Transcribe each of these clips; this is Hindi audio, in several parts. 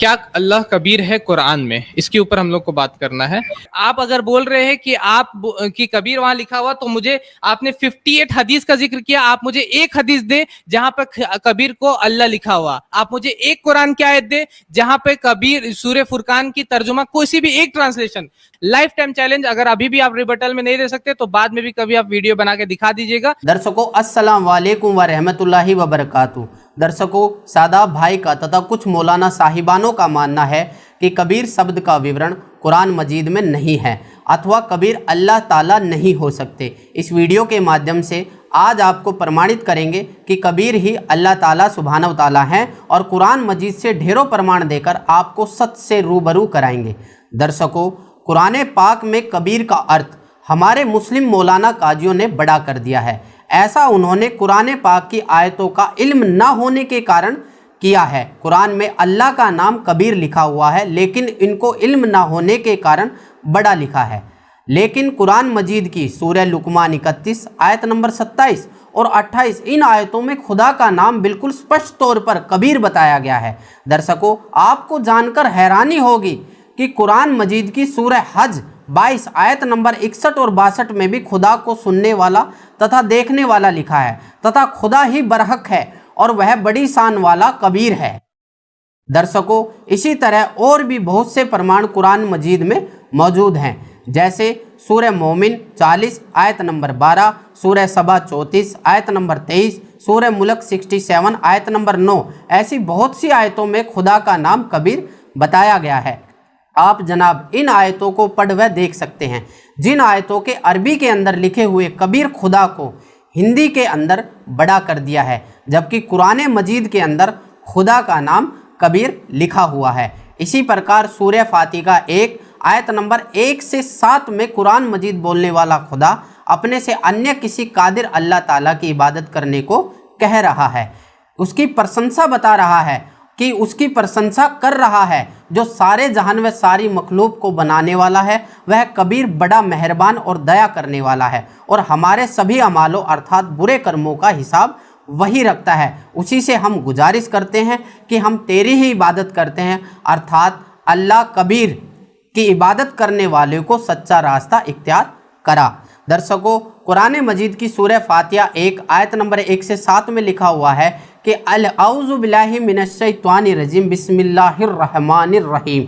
क्या अल्लाह कबीर है कुरान में, इसके ऊपर हम लोग को बात करना है। आप अगर बोल रहे हैं कि कबीर वहां लिखा हुआ, तो मुझे आपने 58 हदीस का जिक्र किया, आप मुझे एक हदीस दे जहां पर कबीर को अल्लाह लिखा हुआ। आप मुझे एक कुरान की आयत दे जहां पे कबीर सूरह फुरकान की तर्जुमा कोई भी एक ट्रांसलेशन। लाइफ टाइम चैलेंज, अगर अभी भी आप रिबटल में नहीं दे सकते तो बाद में भी कभी आप वीडियो बना के दिखा दीजिएगा। दर्शकों अस्सलाम वालेकुम व रहमतुल्लाहि व बरकातुहू। दर्शकों, सादाब भाई का तथा कुछ मौलाना साहिबानों का मानना है कि कबीर शब्द का विवरण कुरान मजीद में नहीं है अथवा कबीर अल्लाह ताला नहीं हो सकते। इस वीडियो के माध्यम से आज आपको प्रमाणित करेंगे कि कबीर ही अल्लाह ताला सुब्हानहू ताला हैं और कुरान मजीद से ढेरों प्रमाण देकर आपको सच से रूबरू कराएंगे। दर्शकों, कुरान पाक में कबीर का अर्थ हमारे मुस्लिम मौलाना काजियों ने बड़ा कर दिया है। ऐसा उन्होंने कुरान पाक की आयतों का इल्म ना होने के कारण किया है। कुरान में अल्लाह का नाम कबीर लिखा हुआ है, लेकिन इनको इल्म ना होने के कारण बड़ा लिखा है। लेकिन कुरान मजीद की सूरह लुकमान 31 आयत नंबर 27 और 28 इन आयतों में खुदा का नाम बिल्कुल स्पष्ट तौर पर कबीर बताया गया है। दर्शकों, आपको जानकर हैरानी होगी कि कुरान मजीद की सूरह हज 22 आयत नंबर 61 और 62 में भी खुदा को सुनने वाला तथा देखने वाला लिखा है तथा खुदा ही बरहक है और वह बड़ी शान वाला कबीर है। दर्शकों, इसी तरह और भी बहुत से प्रमाण कुरान मजीद में मौजूद हैं, जैसे सूरह मोमिन 40 आयत नंबर 12, सूरह सबा 34 आयत नंबर 23, सूरह मुल्क 67 आयत नंबर 9। ऐसी बहुत सी आयतों में खुदा का नाम कबीर बताया गया है। आप जनाब इन आयतों को पढ़ व देख सकते हैं। जिन आयतों के अरबी के अंदर लिखे हुए कबीर खुदा को हिंदी के अंदर बड़ा कर दिया है, जबकि कुरान मजीद के अंदर खुदा का नाम कबीर लिखा हुआ है। इसी प्रकार सूरह फातिहा 1 आयत नंबर 1 से 7 में कुरान मजीद बोलने वाला खुदा अपने से अन्य किसी कादिर अल्लाह ताला की इबादत करने को कह रहा है, उसकी प्रशंसा बता रहा है कि उसकी प्रशंसा कर रहा है जो सारे जहान व सारी मखलूक को बनाने वाला है। वह कबीर बड़ा मेहरबान और दया करने वाला है और हमारे सभी अमालों अर्थात बुरे कर्मों का हिसाब वही रखता है। उसी से हम गुजारिश करते हैं कि हम तेरी ही इबादत करते हैं, अर्थात अल्लाह कबीर की इबादत करने वाले को सच्चा रास्ता इख्तियार करा। दर्शकों, कुरान मजीद की सूरह फातिहा 1 आयत नंबर 1 से 7 में लिखा हुआ है कि अल औज़ु बिल्लाहि मिनश्शैतानिर रजीम बिस्मिल्लाहिर रहमानिर रहीम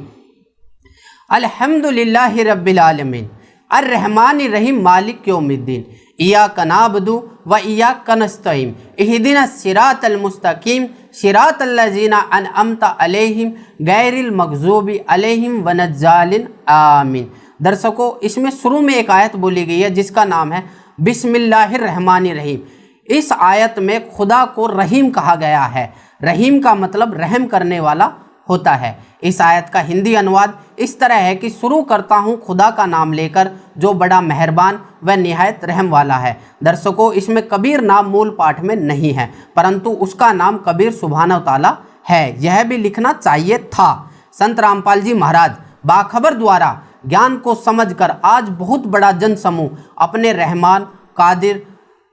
अल्हम्दुलिल्लाहि रब्बिल आलमीन अर्रहमानिर रहीम मालिक यौमिद्दीन इय्याका नअबुदु व इय्याका नस्तईन इहदिनस सिरातल मुस्तकीम सिरातल लज़ीना अनअमता अलैहिम गैरिल मग़ज़ूबि अलैहिम वलद्दालिन आमीन। दर्शकों, इसमें शुरू में एक आयत बोली गई है जिसका नाम है बिस्मिल्लाहिर रहमानिर रहीम। इस आयत में खुदा को रहीम कहा गया है। रहीम का मतलब रहम करने वाला होता है। इस आयत का हिंदी अनुवाद इस तरह है कि शुरू करता हूँ खुदा का नाम लेकर जो बड़ा मेहरबान व निहायत रहम वाला है। दर्शकों, इसमें कबीर नाम मूल पाठ में नहीं है, परंतु उसका नाम कबीर सुब्हानहू ताला है। यह भी लिखना चाहिए था। संत रामपाल जी महाराज बाखबर द्वारा ज्ञान को समझकर आज बहुत बड़ा जन समूह अपने रहमान कादिर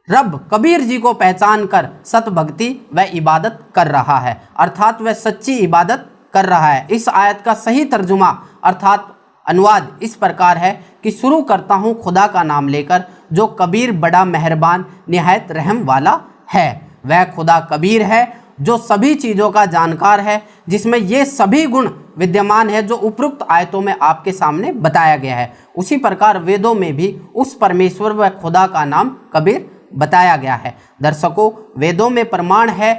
रब कबीर जी को पहचान कर सत भक्ति व इबादत कर रहा है, अर्थात वह सच्ची इबादत कर रहा है। इस आयत का सही तर्जुमा अर्थात अनुवाद इस प्रकार है कि शुरू करता हूँ खुदा का नाम लेकर जो कबीर बड़ा मेहरबान निहायत रहम वाला है। वह खुदा कबीर है जो सभी चीज़ों का जानकार है, जिसमें ये सभी गुण विद्यमान है जो उपरोक्त आयतों में आपके सामने बताया गया है। उसी प्रकार वेदों में भी उस परमेश्वर व खुदा का नाम कबीर बताया गया है। दर्शकों, वेदों में प्रमाण है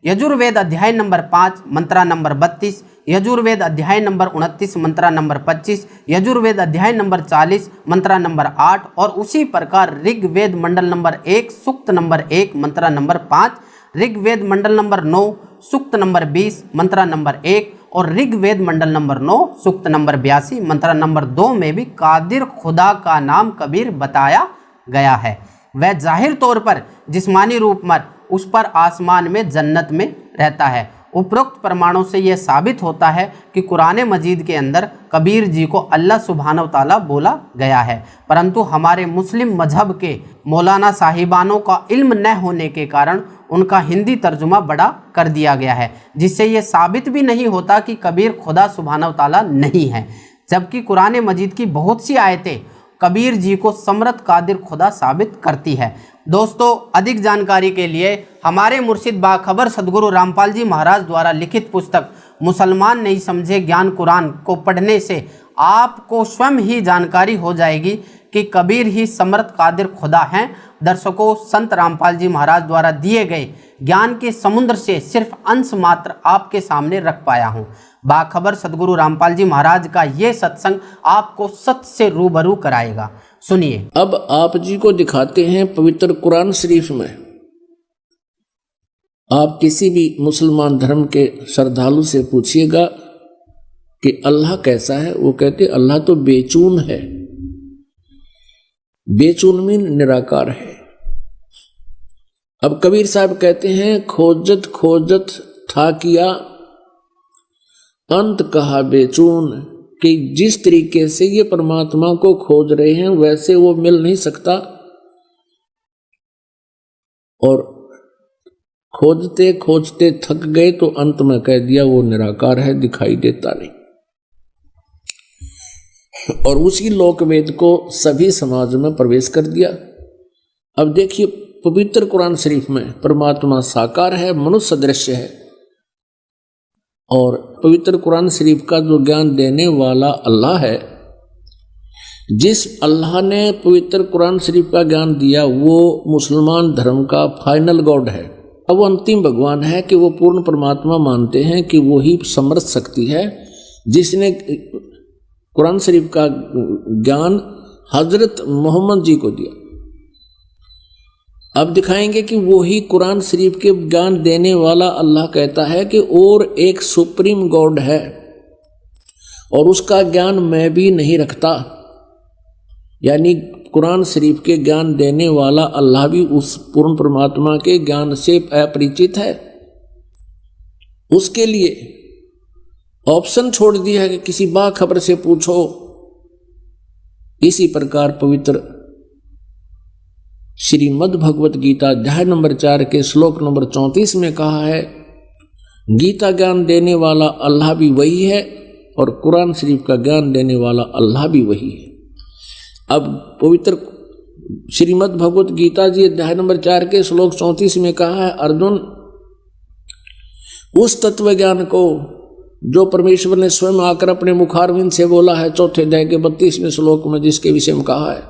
यजुर्वेद अध्याय नंबर 5 मंत्रा नंबर 32, यजुर्वेद अध्याय नंबर 29 मंत्रा नंबर 25, यजुर्वेद अध्याय नंबर 40 मंत्रा नंबर 8 और उसी प्रकार ऋग्वेद मंडल नंबर 1 सूक्त नंबर 1 मंत्रा नंबर 5, ऋग्वेद मंडल नंबर 9 सूक्त नंबर 20 मंत्रा नंबर 1 और ऋग्वेद मंडल नंबर 9 सूक्त नंबर 82 मंत्रा नंबर 2 में भी कादिर खुदा का नाम कबीर बताया गया है। वह जाहिर तौर पर जिस्मानी रूप में उस पर आसमान में जन्नत में रहता है। उपरोक्त प्रमाणों से यह साबित होता है कि कुरान मजीद के अंदर कबीर जी को अल्लाह सुब्हानहू ताला बोला गया है, परंतु हमारे मुस्लिम मजहब के मौलाना साहिबानों का इल्म न होने के कारण उनका हिंदी तर्जुमा बड़ा कर दिया गया है, जिससे ये साबित भी नहीं होता कि कबीर खुदा सुब्हानहू तआला नहीं है, जबकि कुरान मजीद की बहुत सी आयतें कबीर जी को समर्थ कादिर खुदा साबित करती है। दोस्तों, अधिक जानकारी के लिए हमारे मुर्शिद बाखबर सदगुरु रामपाल जी महाराज द्वारा लिखित पुस्तक मुसलमान नहीं समझे ज्ञान कुरान को पढ़ने से आपको स्वयं ही जानकारी हो जाएगी कि कबीर ही समर्थ कादिर खुदा हैं। दर्शकों, संत रामपाल जी महाराज द्वारा दिए गए ज्ञान के समुद्र से सिर्फ अंश मात्र आपके सामने रख पाया हूँ। बाखबर सदगुरु रामपाल जी महाराज का ये सत्संग आपको सत्य से रूबरू कराएगा। सुनिए। अब आप जी को दिखाते हैं पवित्र कुरान शरीफ में। आप किसी भी मुसलमान धर्म के श्रद्धालु से पूछिएगा कि अल्लाह कैसा है, वो कहते अल्लाह तो बेचून है। बेचून में निराकार है। अब कबीर साहब कहते हैं खोजत खोजत था किया अंत कहा बेचून, कि जिस तरीके से ये परमात्मा को खोज रहे हैं वैसे वो मिल नहीं सकता, और खोजते खोजते थक गए तो अंत में कह दिया वो निराकार है, दिखाई देता नहीं। और उसी लोकवेद को सभी समाज में प्रवेश कर दिया। अब देखिए पवित्र कुरान शरीफ में परमात्मा साकार है, मनुष्य सदृश है, और पवित्र कुरान शरीफ का जो ज्ञान देने वाला अल्लाह है, जिस अल्लाह ने पवित्र कुरान शरीफ का ज्ञान दिया वो मुसलमान धर्म का फाइनल गॉड है। अब वो अंतिम भगवान है कि वो पूर्ण परमात्मा मानते हैं कि वो ही समर्थ शक्ति है, जिसने कुरान शरीफ का ज्ञान हजरत मोहम्मद जी को दिया। अब दिखाएंगे कि वो ही कुरान शरीफ के ज्ञान देने वाला अल्लाह कहता है कि और एक सुप्रीम गॉड है, और उसका ज्ञान मैं भी नहीं रखता। यानी कुरान शरीफ के ज्ञान देने वाला अल्लाह भी उस पूर्ण परमात्मा के ज्ञान से अपरिचित है। उसके लिए ऑप्शन छोड़ दिया है कि किसी बाखबर से पूछो। इसी प्रकार पवित्र श्रीमद् भगवत गीता अध्याय नंबर 4 के श्लोक नंबर 34 में कहा है, गीता ज्ञान देने वाला अल्लाह भी वही है और कुरान शरीफ का ज्ञान देने वाला अल्लाह भी वही है। अब पवित्र श्रीमद् भगवत गीता जी अध्याय नंबर 4 के श्लोक 34 में कहा है, अर्जुन उस तत्व ज्ञान को जो परमेश्वर ने स्वयं आकर अपने मुखारविंद से बोला है, चौथे अध्याय के 32वें श्लोक में जिसके विषय में कहा है,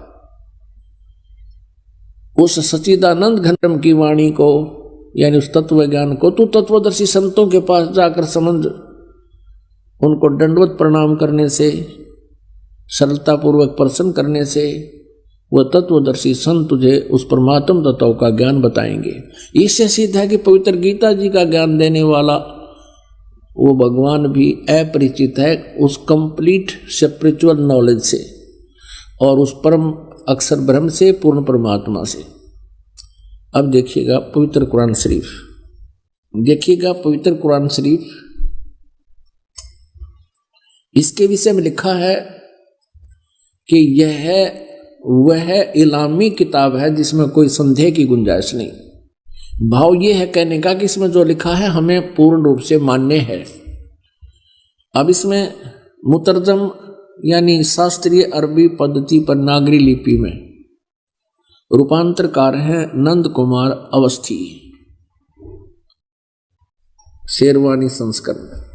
उस सच्चिदानंद घनम की वाणी को, यानी उस तत्व ज्ञान को तू तत्वदर्शी संतों के पास जाकर समझ, उनको दंडवत प्रणाम करने से, सरलता पूर्वक प्रसन्न करने से वह तत्वदर्शी संत तुझे उस परमात्म तत्व का ज्ञान बताएंगे। इससे सिद्ध है कि पवित्र गीता जी का ज्ञान देने वाला वो भगवान भी अपरिचित है उस कंप्लीट स्पिरिचुअल नॉलेज से और उस परम अक्षर ब्रह्म से, पूर्ण परमात्मा से। अब देखिएगा पवित्र कुरान शरीफ, देखिएगा पवित्र कुरान शरीफ, इसके विषय में लिखा है कि यह वह इलामी किताब है जिसमें कोई संदेह की गुंजाइश नहीं। भाव ये है कहने का कि इसमें जो लिखा है हमें पूर्ण रूप से मान्य है। अब इसमें मुतरजम यानी शास्त्रीय अरबी पद्धति पर नागरी लिपि में रूपांतरकार हैं नंद कुमार अवस्थी, शेरवानी संस्करण।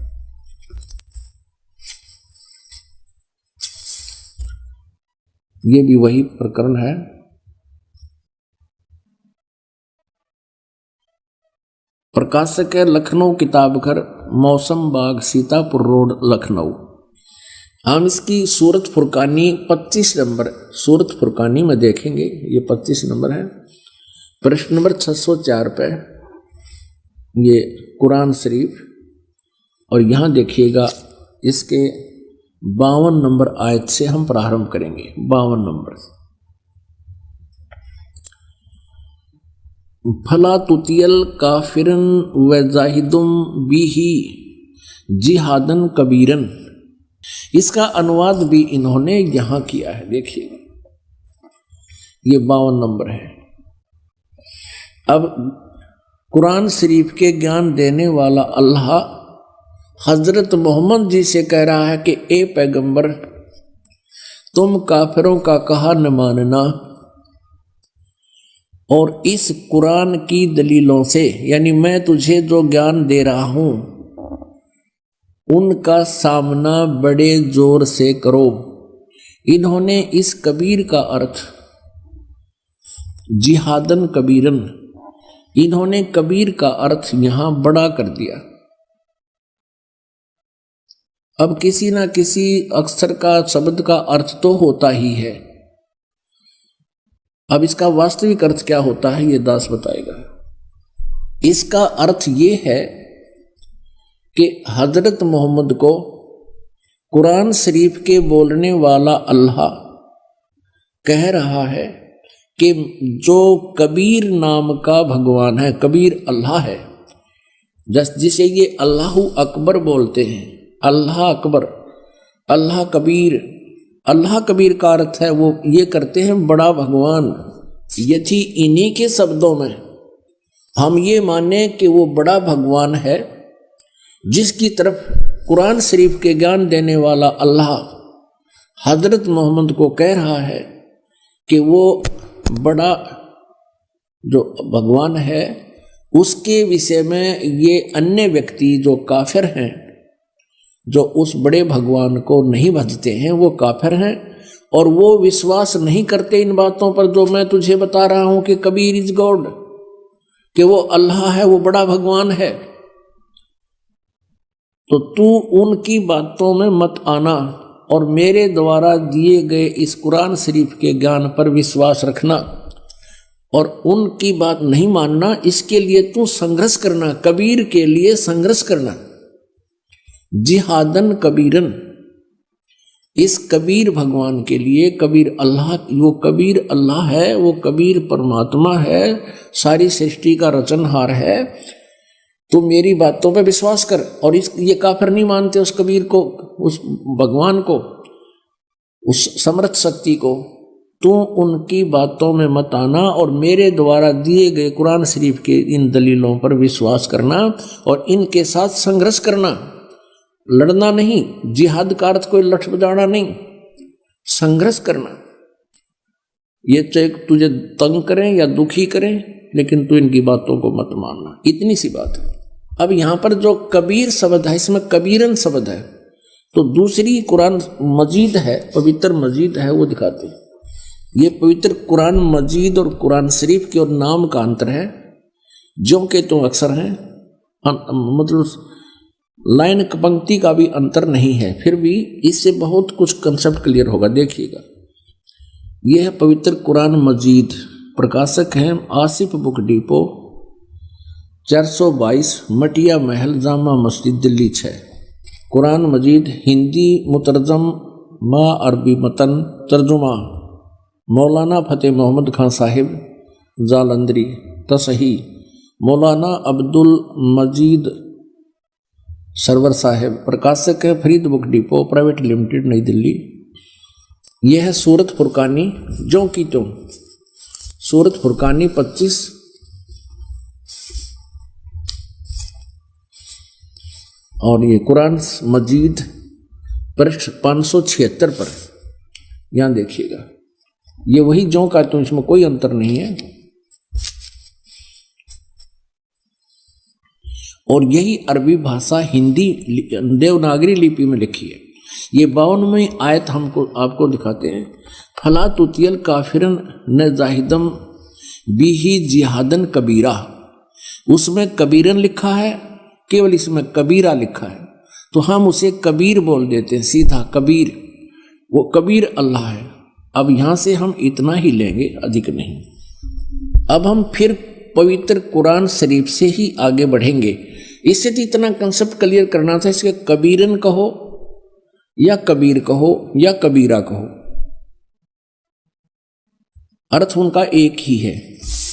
ये भी वही प्रकरण है। प्रकाशक है लखनऊ किताब घर, मौसम बाग, सीतापुर रोड, लखनऊ। हम इसकी सूरत फुरकानी 25 नंबर सूरत फुरकानी में देखेंगे। ये 25 नंबर है, प्रश्न नंबर 604 पे ये कुरान शरीफ, और यहाँ देखिएगा इसके 52 नंबर आयत से हम प्रारंभ करेंगे। 52 नंबर, फला तुतियल काफिरन व जाहिदुम बिही जिहादन कबीरन। इसका अनुवाद भी इन्होंने यहां किया है। देखिए ये 52 नंबर है। अब कुरान शरीफ के ज्ञान देने वाला अल्लाह हजरत मोहम्मद जी से कह रहा है कि ए पैगंबर, तुम काफिरों का कहा न मानना और इस कुरान की दलीलों से, यानी मैं तुझे जो ज्ञान दे रहा हूं उनका सामना बड़े जोर से करो। इन्होंने इस कबीर का अर्थ जिहादन कबीरन, इन्होंने कबीर का अर्थ यहां बड़ा कर दिया। अब किसी ना किसी अक्षर का, शब्द का अर्थ तो होता ही है। अब इसका वास्तविक अर्थ क्या होता है ये दास बताएगा। इसका अर्थ ये है कि हजरत मोहम्मद को कुरान शरीफ के बोलने वाला अल्लाह कह रहा है कि जो कबीर नाम का भगवान है, कबीर अल्लाह है, जिसे ये अल्लाह अकबर बोलते हैं, अल्लाह अकबर, अल्लाह कबीर। अल्लाह कबीर का अर्थ है वो ये करते हैं बड़ा भगवान। यदि इन्हीं के शब्दों में हम ये माने कि वो बड़ा भगवान है जिसकी तरफ कुरान शरीफ के ज्ञान देने वाला अल्लाह हजरत मोहम्मद को कह रहा है कि वो बड़ा जो भगवान है, उसके विषय में ये अन्य व्यक्ति जो काफिर हैं, जो उस बड़े भगवान को नहीं भजते हैं, वो काफिर हैं और वो विश्वास नहीं करते इन बातों पर जो मैं तुझे बता रहा हूं कि कबीर इज गॉड, कि वो अल्लाह है, वो बड़ा भगवान है। तो तू उनकी बातों में मत आना और मेरे द्वारा दिए गए इस कुरान शरीफ के ज्ञान पर विश्वास रखना और उनकी बात नहीं मानना। इसके लिए तू संघर्ष करना, कबीर के लिए संघर्ष करना। जिहादन कबीरन, इस कबीर भगवान के लिए, कबीर अल्लाह, वो कबीर अल्लाह है, वो कबीर परमात्मा है, सारी सृष्टि का रचनहार है। तू मेरी बातों पे विश्वास कर। और ये काफिर नहीं मानते उस कबीर को, उस भगवान को, उस समर्थ शक्ति को। तू उनकी बातों में मत आना और मेरे द्वारा दिए गए कुरान शरीफ के इन दलीलों पर विश्वास करना और इनके साथ संघर्ष करना। लड़ना नहीं, जिहाद का अर्थ कोई लठ बजाना नहीं, संघर्ष करना। ये चाहे तुझे तंग करें या दुखी करें, लेकिन तू इनकी बातों को मत मानना। इतनी सी बात है। अब यहां पर जो कबीर शब्द है, इसमें कबीरन शब्द है, तो दूसरी कुरान मजीद है, पवित्र मजीद है, वो दिखाते हैं। ये पवित्र कुरान मजीद और कुरान शरीफ के और नाम का अंतर है, जो के तो अक्सर हैं, मतलब लाइन पंक्ति का भी अंतर नहीं है, फिर भी इससे बहुत कुछ कंसेप्ट क्लियर होगा। देखिएगा, यह है पवित्र कुरान मजीद, प्रकाशक हैं आसिफ बुक डिपो, 422 मटिया महल, जामा मस्जिद, दिल्ली 6। कुरान मजीद हिंदी मुतरजम मा अरबी मतन, तर्जुमा मौलाना फतेह मोहम्मद खान साहिब जालंधरी, तसही मौलाना अब्दुल मजीद सरवर साहिब, प्रकाशक है Farid book depot private limited, नई दिल्ली। यह है सूरत फुरकानी, जो की त्यों, सूरत फुरकानी 25 और ये कुरान मजीद पृष्ठ 576 पर, यहां देखिएगा, ये वही जो का त्यों, इसमें कोई अंतर नहीं है। और यही अरबी भाषा हिंदी देवनागरी लिपि में लिखी है। ये 52वीं आयत हमको आपको दिखाते हैं। फला तुतियल काफिरन न जाहिदम बिही जिहादन कबीरा, उसमें कबीरन लिखा है, केवल इसमें कबीरा लिखा है, तो हम उसे कबीर बोल देते हैं, सीधा कबीर। वो कबीर अल्लाह है। अब यहां से हम इतना ही लेंगे, अधिक नहीं। अब हम फिर पवित्र कुरान शरीफ से ही आगे बढ़ेंगे। इससे तो इतना कंसेप्ट क्लियर करना था, इसके कबीरन कहो या कबीर कहो या कबीरा कहो, अर्थ उनका एक ही है।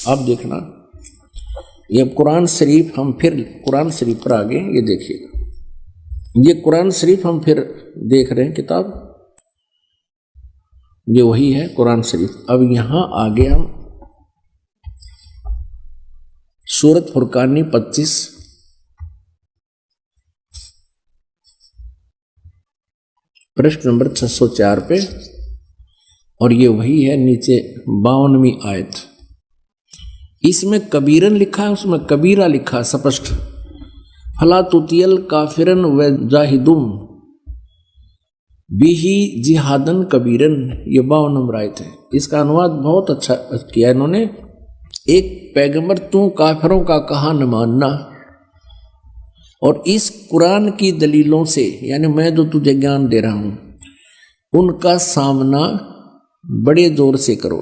आप देखना, ये कुरान शरीफ, हम फिर कुरान शरीफ पर आगे, ये देखिएगा, ये कुरान शरीफ हम फिर देख रहे हैं किताब, ये वही है कुरान शरीफ। अब यहां आगे हम सूरत फुरकानी 25 पृष्ठ नंबर 604 पे, और ये वही है नीचे 52वीं आयत। इसमें कबीरन लिखा है, उसमें कबीरा लिखा है स्पष्ट। फला तुतियल काफिरन व जाहिदुम बिही जिहादन कबीरन, ये 52 नंबर आयत है। इसका अनुवाद बहुत अच्छा किया इन्होंने। एक पैगंबर तू काफिरों का कहा न मानना, और इस कुरान की दलीलों से, यानी मैं जो तुझे ज्ञान दे रहा हूं, उनका सामना बड़े जोर से करो।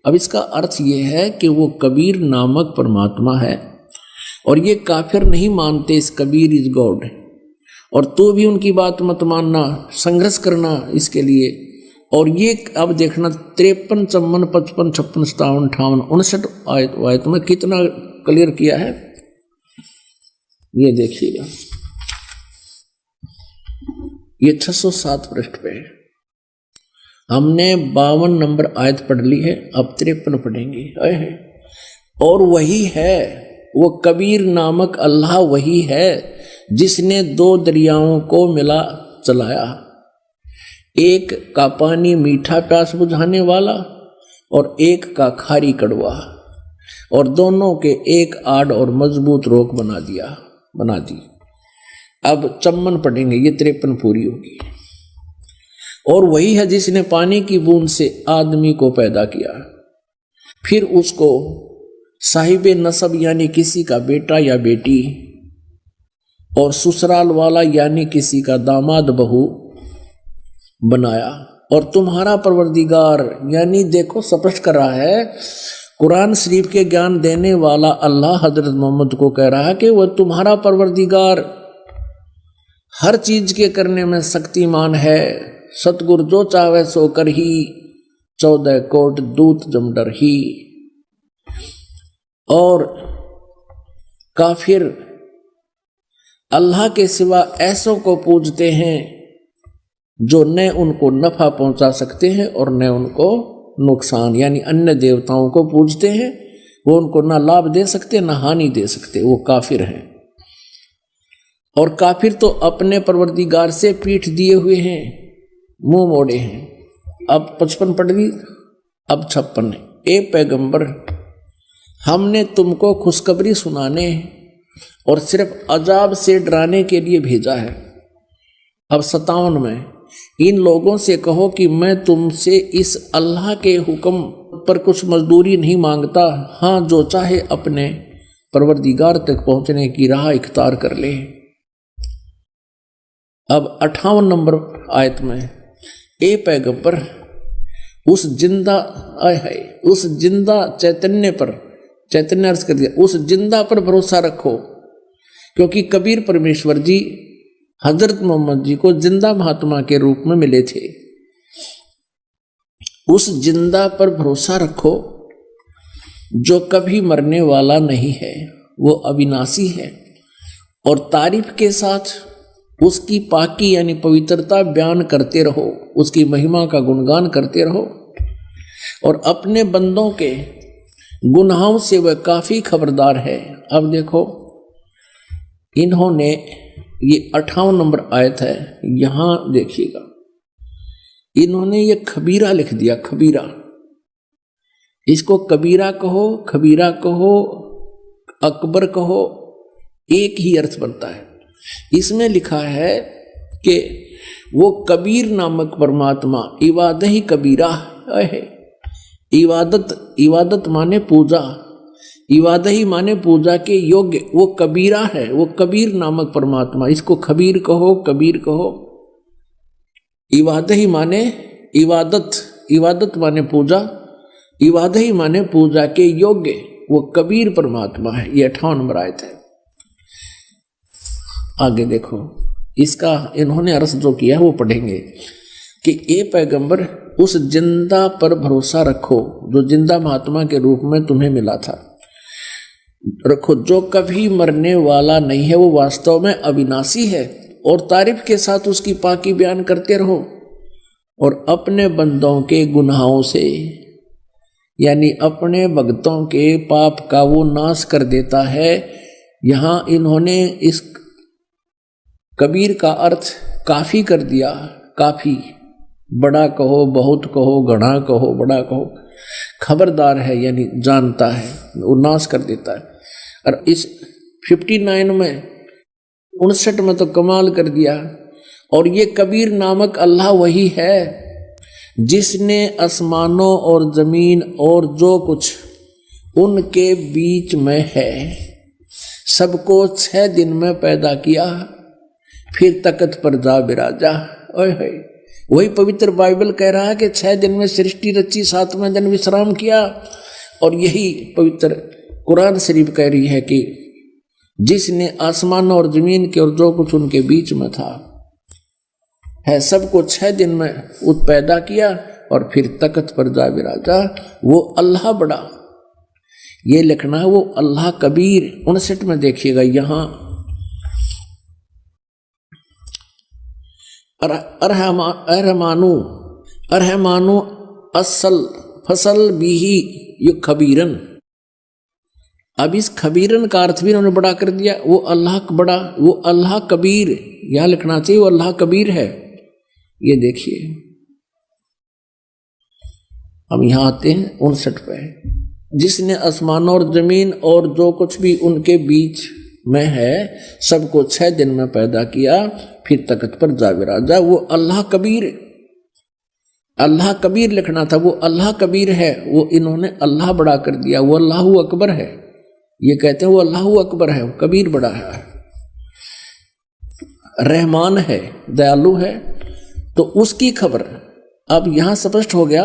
अब इसका अर्थ यह है कि वो कबीर नामक परमात्मा है, और ये काफिर नहीं मानते इस कबीर इज गॉड, और तो भी उनकी बात मत मानना, संघर्ष करना इसके लिए। और ये अब देखना 53, 54, 55, 56, 57, 58, 59 आयत में कितना क्लियर किया है, ये देखिएगा। ये 607 पृष्ठ पे है। हमने 52 नंबर आयत पढ़ ली है, अब 53 पढ़ेंगे। और वही है वो कबीर नामक अल्लाह, वही है जिसने 2 दरियाओं को मिला चलाया, एक का पानी मीठा प्यास बुझाने वाला और एक का खारी कड़वा, और दोनों के एक आड़ और मजबूत रोक बना दी। अब 54 पढ़ेंगे, ये 53 पूरी होगी। और वही है जिसने पानी की बूंद से आदमी को पैदा किया, फिर उसको साहिबे नसब यानी किसी का बेटा या बेटी, और ससुराल वाला यानी किसी का दामाद बहू बनाया। और तुम्हारा परवरदिगार, यानी देखो स्पष्ट कर रहा है, कुरान शरीफ के ज्ञान देने वाला अल्लाह हजरत मोहम्मद को कह रहा है कि वह तुम्हारा परवरदिगार हर चीज के करने में शक्तिमान है, सतगुर जो चाहे सो कर ही, 14 कोट दूत जमडर ही। और काफिर अल्लाह के सिवा ऐसों को पूजते हैं जो न उनको नफा पहुंचा सकते हैं और न उनको नुकसान, यानी अन्य देवताओं को पूजते हैं, वो उनको ना लाभ दे सकते ना हानि दे सकते, वो काफिर हैं। और काफिर तो अपने परवरदिगार से पीठ दिए हुए हैं, मुंह मोड़े हैं। अब 55 पढ़ ली, अब 56। ए पैगंबर, हमने तुमको खुशखबरी सुनाने और सिर्फ अजाब से डराने के लिए भेजा है। अब 57 में, इन लोगों से कहो कि मैं तुमसे इस अल्लाह के हुक्म पर कुछ मजदूरी नहीं मांगता, हाँ जो चाहे अपने परवरदिगार तक पहुंचने की राह इख्तियार कर ले। अब 58 नंबर आयत में, ए पैगंबर, उस जिंदा चैतन्य पर, चैतन्य अर्थ कर दिया, उस जिंदा पर भरोसा रखो, क्योंकि कबीर परमेश्वर जी हजरत मोहम्मद जी को जिंदा महात्मा के रूप में मिले थे। उस जिंदा पर भरोसा रखो जो कभी मरने वाला नहीं है, वो अविनाशी है, और तारीफ के साथ उसकी पाकी यानी पवित्रता बयान करते रहो, उसकी महिमा का गुणगान करते रहो, और अपने बंदों के गुनाहों से वह काफी खबरदार है। अब देखो, इन्होंने ये 58 नंबर आयत है, यहां देखिएगा, इन्होंने ये खबीरा लिख दिया, खबीरा। इसको कबीरा कहो, खबीरा कहो, अकबर कहो, एक ही अर्थ बनता है। इसमें लिखा है कि वो कबीर नामक परमात्मा इबादत ही कबीरा है। इबादत माने पूजा, इबादत ही माने पूजा के योग्य, वो कबीरा है, वो कबीर नामक परमात्मा। इसको खबीर कहो, कबीर कहो। इबादत ही माने इबादत माने पूजा, इबादत ही माने पूजा के योग्य, वो कबीर परमात्मा है। ये 58 नंबर आयत है। आगे देखो, इसका इन्होंने अर्थ जो किया वो पढ़ेंगे कि ए पैगंबर, उस जिंदा पर भरोसा रखो जो जिंदा महात्मा के रूप में तुम्हें मिला था, रखो, जो कभी मरने वाला नहीं है, वो वास्तव में अविनाशी है, और तारीफ के साथ उसकी पाकी बयान करते रहो, और अपने बंदों के गुनाहों से यानी अपने भक्तों के पाप का वो नाश कर देता है। यहाँ इन्होंने इस कबीर का अर्थ काफी कर दिया। काफी, बड़ा कहो, बहुत कहो, घना कहो, बड़ा कहो, खबरदार है यानी जानता है, वो नाश कर देता है। और इस 59 में 59 में तो कमाल कर दिया। और ये कबीर नामक अल्लाह वही है जिसने आसमानों और जमीन और जो कुछ उनके बीच में है सबको 6 दिन में पैदा किया, फिर तख्त पर जा बिराजा। ओए होए, वही पवित्र बाइबल कह रहा है कि 6 दिन में सृष्टि रची, 7वें दिन विश्राम किया। और यही पवित्र कुरान शरीफ कह रही है कि जिसने आसमान और जमीन के और जो कुछ उनके बीच में था है सबको 6 दिन में पैदा किया और फिर तख्त पर जा बिराजा। वो अल्लाह बड़ा, ये लिखना है वो अल्लाह कबीर। 59 में देखिएगा यहाँ अरहमानु असल फसल बीही यु खबीरन। अब इस खबीरन का अर्थ भी उन्होंने बड़ा कर दिया। वो अल्लाह बड़ा, वो अल्लाह कबीर, यहां लिखना चाहिए वो अल्लाह कबीर है। ये देखिए, हम यहां आते हैं 59 पे। जिसने आसमान और जमीन और जो कुछ भी उनके बीच में है सबको 6 दिन में पैदा किया, फिर तख्त पर जा बिराजा। वो अल्लाह कबीर, अल्लाह कबीर लिखना था, वो अल्लाह कबीर है। वो इन्होंने अल्लाह बड़ा कर दिया, वो अल्लाह अकबर है। ये कहते हैं वो अल्लाह अकबर है, वो कबीर बड़ा है। रहमान है, दयालु है। तो उसकी खबर अब यहां स्पष्ट हो गया।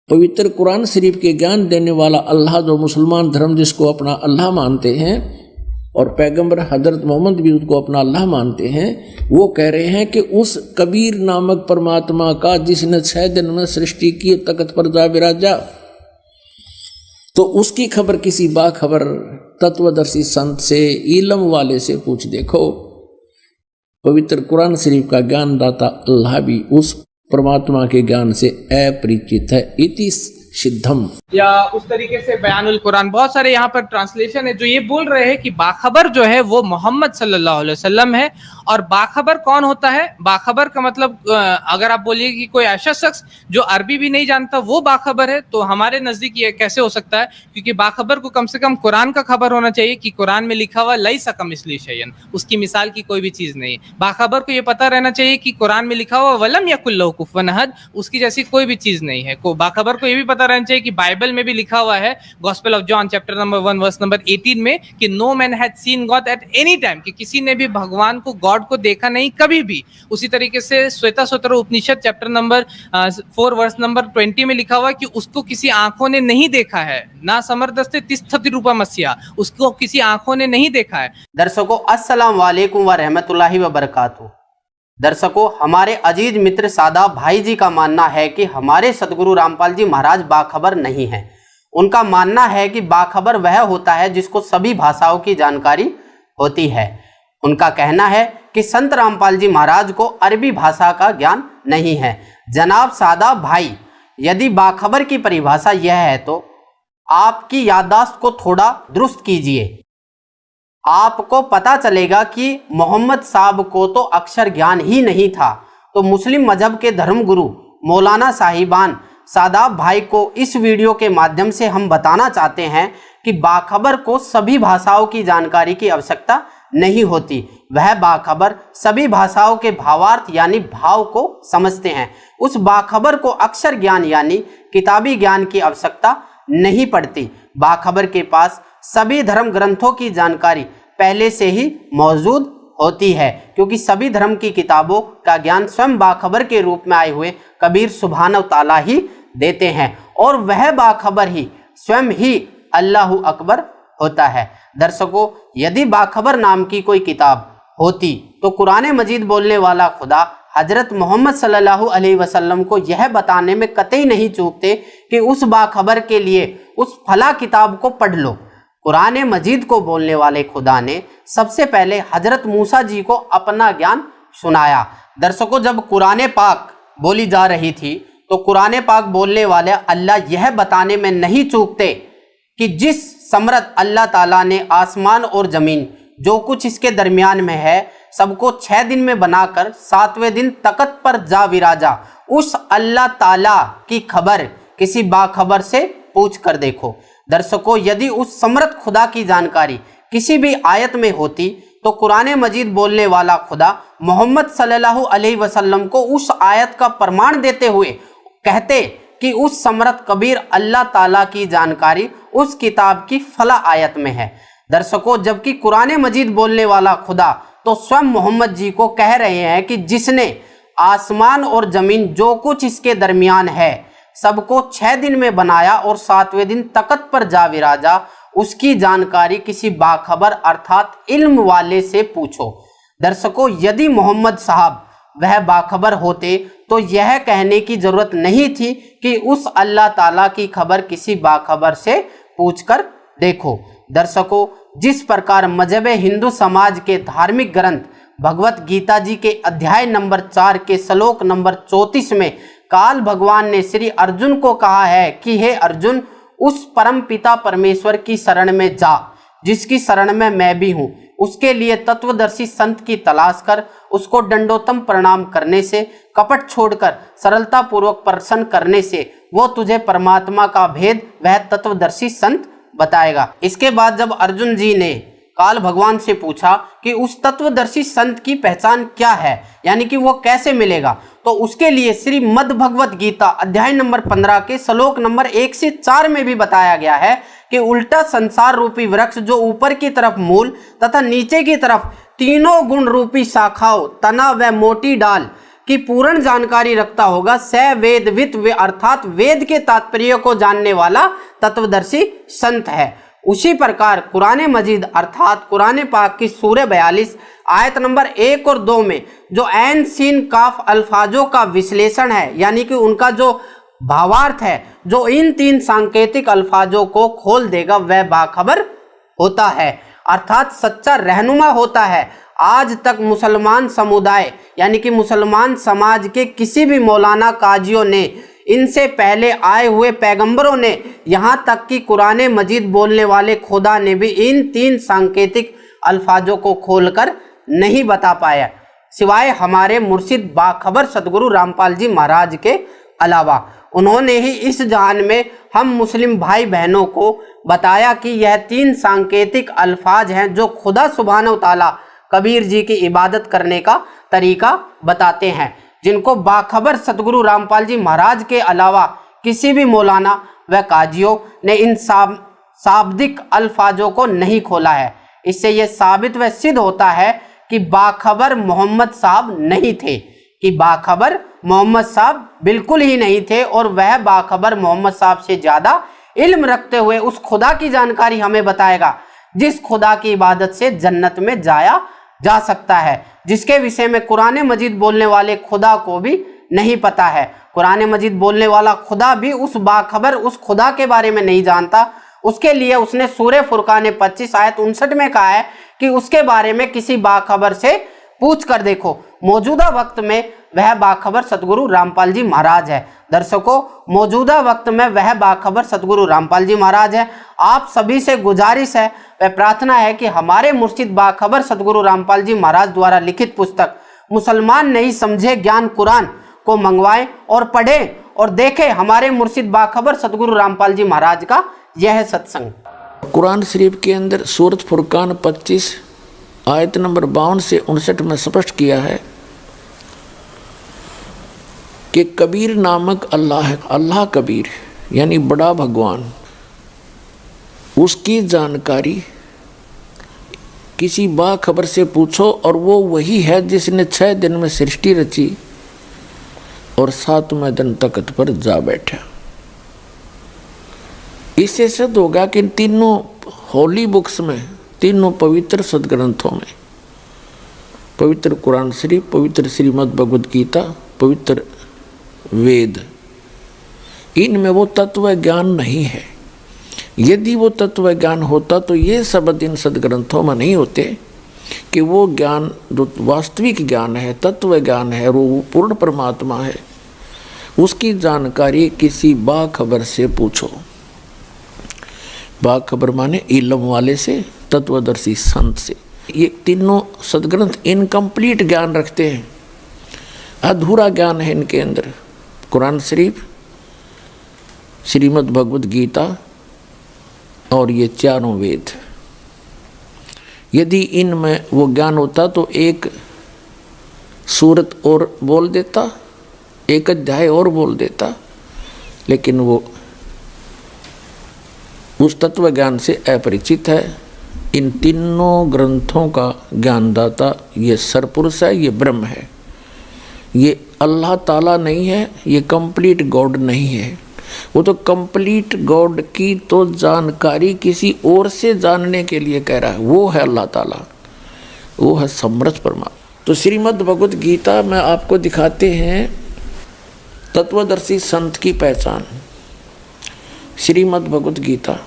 पवित्र कुरान शरीफ के ज्ञान देने वाला अल्लाह, जो मुसलमान धर्म जिसको अपना अल्लाह मानते हैं, और पैगंबर हजरत मोहम्मद भी उसको अपना अल्लाह मानते हैं, वो कह रहे हैं कि उस कबीर नामक परमात्मा का जिसने 6 दिन में सृष्टि की, तख्त पर जा बिराजा, तो उसकी खबर किसी बाखबर तत्वदर्शी संत से, इल्म वाले से पूछ देखो। पवित्र कुरान शरीफ का ज्ञान दाता अल्लाह भी उस परमात्मा के ज्ञान से अपरिचित है। इति सिद्धम, या उस तरीके से बयानुल कुरान, बहुत सारे यहाँ पर ट्रांसलेशन है जो ये बोल रहे हैं कि बाखबर जो है वो मोहम्मद सल्लल्लाहु अलैहि वसल्लम है। और बाखबर कौन होता है? बाखबर का मतलब अगर आप बोलिए कि कोई ऐसा शख्स जो अरबी भी नहीं जानता वो बाखबर है, तो हमारे नजदीक ये कैसे हो सकता है? क्योंकि बाखबर को कम से कम कुरान का खबर होना चाहिए कि कुरान में लिखा हुआ लैसा कमिस्लिही शैअन, उसकी मिसाल की कोई भी चीज नहीं है। बाखबर को ये पता रहना चाहिए कि कुरान में लिखा हुआ वलम यकुल लहू कुफुवन अहद, उसकी जैसी कोई भी चीज नहीं है। बाखबर को ये भी पता रहना चाहिए कि बाइबल में भी लिखा हुआ है, gospel of John chapter number 1 verse number 18 में, कि no man had seen God at any time, कि किसी ने भी भगवान को, गॉड को देखा नहीं कभी भी। उसी तरीके से श्वेताश्वतर उपनिषद चैप्टर नंबर 4 वर्स नंबर 20 में लिखा हुआ है कि उसको किसी आंखों ने नहीं देखा है, ना समरदस्ते तिष्ठति रूपमस्या, उसको किसी आंखों ने नहीं देखा है। दर्शकों अस्सलाम वालेकुम व रहमतुल्लाहि व बरकातहू। दर्शकों, हमारे अजीज मित्र सादाब भाई जी का मानना है कि हमारे सदगुरु रामपाल जी महाराज बाखबर नहीं है। उनका मानना है कि बाखबर वह होता है जिसको सभी भाषाओं की जानकारी होती है। उनका कहना है कि संत रामपाल जी महाराज को अरबी भाषा का ज्ञान नहीं है। जनाब सादाब भाई, यदि बाखबर की परिभाषा यह है तो आपकी याददाश्त को थोड़ा दुरुस्त कीजिए। आपको पता चलेगा कि मोहम्मद साहब को तो अक्षर ज्ञान ही नहीं था। तो मुस्लिम मजहब के धर्मगुरु मौलाना साहिबान सादाब भाई को इस वीडियो के माध्यम से हम बताना चाहते हैं कि बाखबर को सभी भाषाओं की जानकारी की आवश्यकता नहीं होती। वह बाखबर सभी भाषाओं के भावार्थ यानी भाव को समझते हैं। उस बाखबर को अक्षर ज्ञान यानी किताबी ज्ञान की आवश्यकता नहीं पड़ती। बाखबर के पास सभी धर्म ग्रंथों की जानकारी पहले से ही मौजूद होती है, क्योंकि सभी धर्म की किताबों का ज्ञान स्वयं बाखबर के रूप में आए हुए कबीर सुभान ताला ही देते हैं, और वह बाखबर ही स्वयं ही अल्लाह अकबर होता है। दर्शकों, यदि बाखबर नाम की कोई किताब होती तो कुरान मजीद बोलने वाला खुदा हजरत मोहम्मद सल्लल्लाहु अलैहि वसल्लम को यह बताने में कतई नहीं चूकते कि उस बाखबर के लिए उस फला किताब को पढ़ लो। कुरान मजीद को बोलने वाले खुदा ने सबसे पहले हजरत मूसा जी को अपना ज्ञान सुनाया। दर्शकों, जब कुरान पाक बोली जा रही थी तो कुरान पाक बोलने वाले अल्लाह यह बताने में नहीं चूकते कि जिस समर्थ अल्लाह ताला ने आसमान और जमीन जो कुछ इसके दरमियान में है सबको 6 दिन में बनाकर 7वें दिन तख्त पर जा विराजा, उस अल्लाह ताला की खबर किसी बाखबर से पूछ कर देखो। दर्शकों, यदि उस समर्थ खुदा की जानकारी किसी भी आयत में होती तो कुरान मजीद बोलने वाला खुदा मोहम्मद सल्लल्लाहु अलैहि वसल्लम को उस आयत का प्रमाण देते हुए कहते कि उस समर्थ कबीर अल्लाह ताला की जानकारी उस किताब की फला आयत में है। दर्शकों, जबकि कुरान मजीद बोलने वाला खुदा तो स्वयं मोहम्मद जी को कह रहे हैं कि जिसने आसमान और जमीन जो कुछ इसके दरमियान है सबको 6 दिन में बनाया और 7वें दिन तख्त पर जा विराजा, उसकी जानकारी किसी बाखबर अर्थात इल्म वाले से पूछो। दर्शकों, यदि मोहम्मद साहब वह बाखबर होते तो यह कहने की जरूरत नहीं थी कि उस अल्लाह ताला की खबर किसी बाखबर से पूछकर देखो। दर्शकों, जिस प्रकार मजहब हिंदू समाज के धार्मिक ग्रंथ भगवत गीता जी के अध्याय नंबर 4 के श्लोक नंबर 34 में काल भगवान ने श्री अर्जुन को कहा है कि हे अर्जुन, उस परम पिता परमेश्वर की शरण में जा जिसकी शरण में मैं भी हूँ, उसके लिए तत्वदर्शी संत की तलाश कर, उसको दंडोतम प्रणाम करने से, कपट छोड़कर सरलता पूर्वक प्रसन्न करने से वो तुझे परमात्मा का भेद वह तत्वदर्शी संत बताएगा। इसके बाद जब अर्जुन जी ने काल भगवान से पूछा कि उस तत्वदर्शी संत की पहचान क्या है, यानी कि वो कैसे मिलेगा, तो उसके लिए श्रीमद् भगवत गीता अध्याय नंबर 15 के श्लोक नंबर 1 से 4 में भी बताया गया है कि उल्टा संसार रूपी वृक्ष जो ऊपर की तरफ मूल तथा नीचे की तरफ तीनों गुण रूपी शाखाओं, तना व मोटी डाल की पूर्ण जानकारी रखता होगा, स वेदवित अर्थात वेद के तात्पर्य को जानने वाला तत्वदर्शी संत है। उसी प्रकार कुरान मजीद अर्थात कुरान पाक की सूरह 42 आयत नंबर 1 और 2 में जो ऐन सीन काफ अल्फाजों का विश्लेषण है, यानी कि उनका जो भावार्थ है, जो इन 3 सांकेतिक अल्फाजों को खोल देगा वह बाखबर होता है अर्थात सच्चा रहनुमा होता है। आज तक मुसलमान समुदाय यानी कि मुसलमान समाज के किसी भी मौलाना काजियों ने, इनसे पहले आए हुए पैगंबरों ने, यहाँ तक कि कुरान मजीद बोलने वाले खुदा ने भी इन 3 सांकेतिक अल्फाजों को खोलकर नहीं बता पाया, सिवाय हमारे मुर्शिद बाखबर सदगुरु रामपाल जी महाराज के अलावा। उन्होंने ही इस जहान में हम मुस्लिम भाई बहनों को बताया कि यह 3 सांकेतिक अल्फाज हैं जो खुदा सुब्हानहू तआला कबीर जी की इबादत करने का तरीका बताते हैं, जिनको बाखबर सतगुरु रामपाल जी महाराज के अलावा किसी भी मौलाना व काजियों ने इन शाब्दिक अल्फाजों को नहीं खोला है। इससे यह साबित व सिद्ध होता है कि बाखबर मोहम्मद साहब नहीं थे, कि बाखबर मोहम्मद साहब बिल्कुल ही नहीं थे, और वह बाखबर मोहम्मद साहब से ज़्यादा इल्म रखते हुए उस खुदा की जानकारी हमें बताएगा जिस खुदा की इबादत से जन्नत में जाया जा सकता है, जिसके विषय में कुरान मजीद बोलने वाले खुदा को भी नहीं पता है। कुरान मजीद बोलने वाला खुदा भी उस बाखबर उस खुदा के बारे में नहीं जानता। उसके लिए उसने सूरह फुरकान 25 आयत 59 में कहा है कि उसके बारे में किसी बाखबर से पूछ कर देखो। मौजूदा वक्त में वह बाखबर सतगुरु रामपाल जी महाराज है। दर्शकों, मौजूदा वक्त में वह बाखबर सतगुरु रामपाल जी महाराज है। आप सभी से गुजारिश है व प्रार्थना है कि हमारे मुर्शिद बाखबर सतगुरु रामपाल जी महाराज द्वारा लिखित पुस्तक मुसलमान नहीं समझे ज्ञान कुरान को मंगवाएं और पढ़ें और देखें हमारे मुर्शिद बाखबर सतगुरु रामपाल जी महाराज का यह सत्संग। कुरान शरीफ के अंदर सूरत फुरकान 25 आयत नंबर 52 से 59 में स्पष्ट किया है कि कबीर नामक अल्लाह है, अल्लाह कबीर यानी बड़ा भगवान, उसकी जानकारी किसी बाखबर से पूछो और वो वही है जिसने 6 दिन में सृष्टि रची और 7वें दिन तख्त पर जा बैठा। इससे सिद्ध होगा कि तीनों होली बुक्स में, तीनों पवित्र सदग्रंथों में, पवित्र कुरान शरीफ, पवित्र श्रीमद् भगवद गीता, पवित्र वेद, इनमें वो तत्व ज्ञान नहीं है। यदि वो तत्व ज्ञान होता तो ये शब्द इन सदग्रंथों में नहीं होते कि वो ज्ञान जो वास्तविक ज्ञान है, तत्व ज्ञान है, वो पूर्ण परमात्मा है, उसकी जानकारी किसी बाखबर से पूछो। बाखबर माने इल्म वाले से, तत्वदर्शी संत से। ये तीनों सदग्रंथ इनकम्प्लीट ज्ञान रखते हैं, अधूरा ज्ञान है इनके अंदर। कुरान शरीफ, श्रीमद् भगवद गीता और ये चारों वेद। यदि इनमें वो ज्ञान होता तो एक सूरत और बोल देता, एक अध्याय और बोल देता, लेकिन वो उस तत्व ज्ञान से अपरिचित है। इन तीनों ग्रंथों का ज्ञानदाता ये सरपुरुष है, ये ब्रह्म है, ये अल्लाह ताला नहीं है, ये कंप्लीट गॉड नहीं है। वो तो कंप्लीट गॉड की तो जानकारी किसी और से जानने के लिए कह रहा है, वो है अल्लाह ताला, वो है समर्थ परमात्मा। तो श्रीमद् भगवद गीता में आपको दिखाते हैं तत्वदर्शी संत की पहचान। श्रीमद् भगवद गीता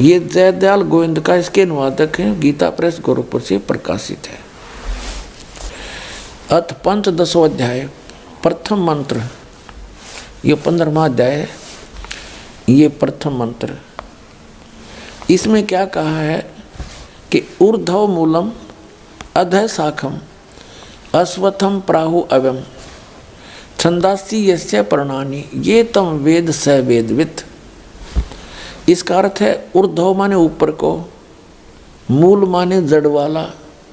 ये जयदयाल गोविंद का इसके अनुवादक हैं, गीता प्रेस गोरखपुर से प्रकाशित है। अथ पंचदशो अध्याय, प्रथम मंत्र, ये 15वां अध्याय है, ये प्रथम मंत्र। इसमें क्या कहा है कि ऊर्ध्व मूलम अधः शाखम अश्वत्थम प्राहु अव्यम छंदासी यस्य पर्णानि ये तम वेद स वेदवित्। इसका अर्थ है ऊर्ध्व माने ऊपर को, मूल माने जड़ वाला,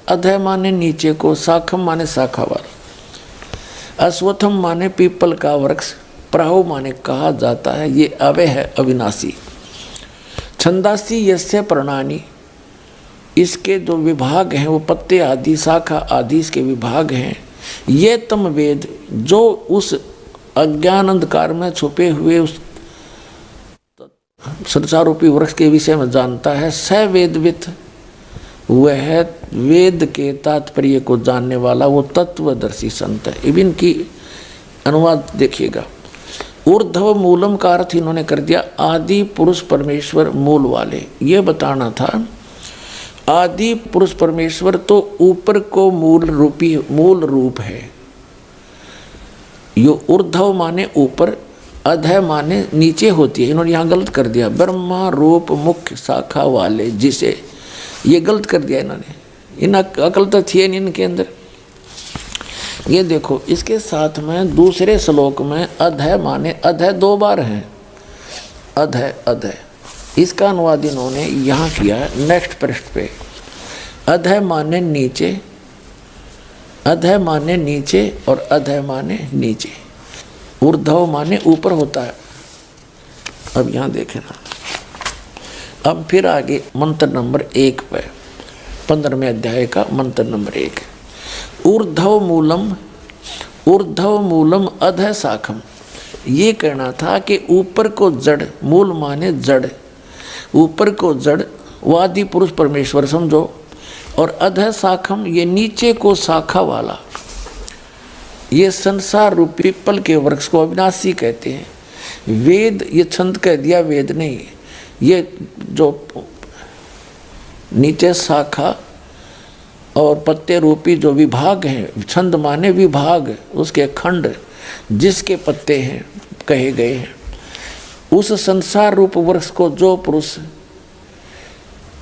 अधः माने नीचे को, शाखम माने शाखा वाला, अश्वत्थम माने पीपल का वृक्ष, प्राहु माने कहा जाता है ये अव्यय है, अविनाशी। छंदासी यस्य पर्णानि, इसके जो विभाग हैं वो पत्ते आदि, शाखा आदि इसके विभाग हैं। ये तम वेद, जो उस अज्ञान अंधकार में छुपे हुए उस संसारूपी वृक्ष के विषय में जानता है, स वेदवित्, वह वेद के तात्पर्य को जानने वाला वो तत्वदर्शी संत है। इबिन की अनुवाद देखिएगा। ऊर्ध्व मूलम का अर्थ इन्होंने कर दिया आदि पुरुष परमेश्वर मूल वाले। ये बताना था आदि पुरुष परमेश्वर तो ऊपर को मूल रूप है। यो ऊर्ध्व माने ऊपर, अधः माने नीचे होती है। इन्होंने यहाँ गलत कर दिया, ब्रह्मा रूप मुख्य शाखा वाले, जिसे ये गलत कर दिया इन्होंने। इन अकल तो थी नहीं इनके अंदर। ये देखो इसके साथ में दूसरे श्लोक में अधः माने, अधः 2 बार हैं, अधः अधः। इसका अनुवाद इन्होंने यहाँ किया है नेक्स्ट पृष्ठ पे। अधः माने नीचे, अधः माने नीचे और अधः माने नीचे। ऊर्ध्व माने ऊपर होता है। अब यहाँ देखें ना, अब फिर आगे मंत्र नंबर 1 पे 15वें अध्याय का मंत्र नंबर 1। ऊर्ध्व मूलम अधः शाखम। ये कहना था कि ऊपर को जड़, मूल माने जड़, ऊपर को जड़ वादी पुरुष परमेश्वर समझो, और अधः शाखम ये नीचे को शाखा वाला। ये संसार रूपी पीपल के वृक्ष को अविनाशी कहते हैं। वेद ये छंद कह दिया, वेद नहीं, ये जो नीचे शाखा और पत्ते रूपी जो विभाग हैं, छंद माने विभाग, उसके खंड जिसके पत्ते हैं कहे गए हैं, उस संसार रूप वृक्ष को जो पुरुष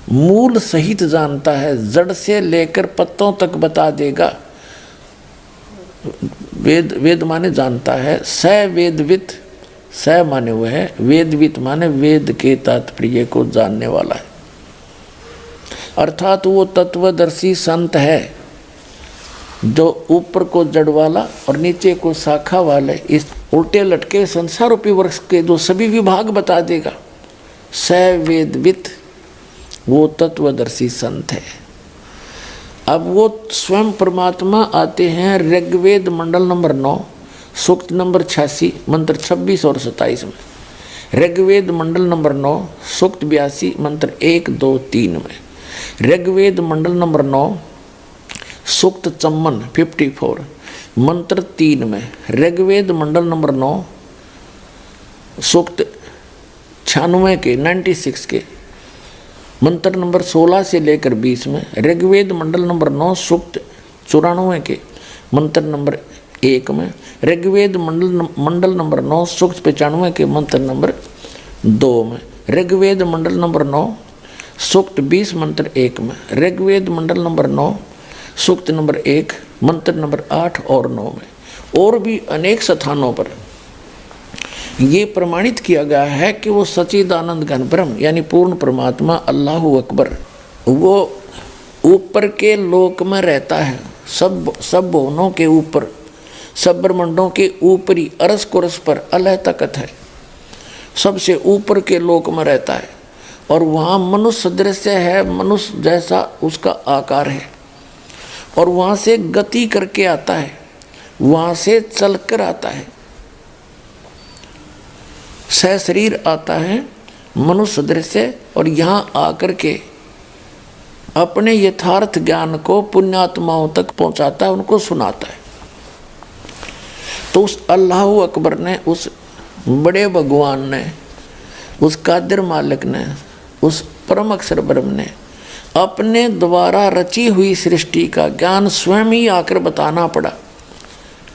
मूल सहित जानता है, जड़ से लेकर पत्तों तक बता देगा। वेद माने जानता है, स वेदवित्, स माने वह है, वेदवित् माने वेद के तात्पर्य को जानने वाला है। अर्थात वो तत्वदर्शी संत है जो ऊपर को जड़ वाला और नीचे को शाखा वाले, इस उल्टे लटके संसार रूपी वृक्ष के जो सभी विभाग बता देगा। स वेदवित्, वो तत्वदर्शी संत है। अब वो स्वयं परमात्मा आते हैं ऋग्वेद मंडल नंबर 9 सूक्त नंबर 86 मंत्र 26 और 27 में। ऋग्वेद मंडल नंबर 9 सूक्त 82 मंत्र 1, 2, 3 में। ऋग्वेद मंडल नंबर 9 सूक्त 54 मंत्र 3 में। ऋग्वेद मंडल नंबर 9 सूक्त 96 के मंत्र नंबर 16 से लेकर 20 में। ऋग्वेद मंडल नंबर 9 सूक्त 94 के मंत्र नंबर 1 में, ऋग्वेद मंडल नंबर 9 सूक्त 95 के मंत्र नंबर 2 में, ऋग्वेद मंडल नंबर 9 सूक्त 20 मंत्र 1 में, ऋग्वेद मंडल नंबर 9 सूक्त नंबर 1 मंत्र नंबर 8 और 9 में, और भी अनेक स्थानों पर ये प्रमाणित किया गया है कि वो सच्चिदानंद घन ब्रह्म यानी पूर्ण परमात्मा अल्लाहु अकबर वो ऊपर के लोक में रहता है, सब भुवनों के ऊपर, सब ब्रह्मांडों के ऊपरी अरस कुरस पर अलह तकत है, सबसे ऊपर के लोक में रहता है। और वहाँ मनुष्य दृश्य है, मनुष्य जैसा उसका आकार है, और वहाँ से गति करके आता है, वहाँ से चलकर आता है, सशरीर आता है मनुष्य दृश्य, और यहाँ आकर के अपने यथार्थ ज्ञान को पुण्यात्माओं तक पहुँचाता है, उनको सुनाता है। तो उस अल्लाहु अकबर ने, उस बड़े भगवान ने, उस कादिर मालिक ने, उस परम अक्षर ब्रह्म ने अपने द्वारा रची हुई सृष्टि का ज्ञान स्वयं ही आकर बताना पड़ा,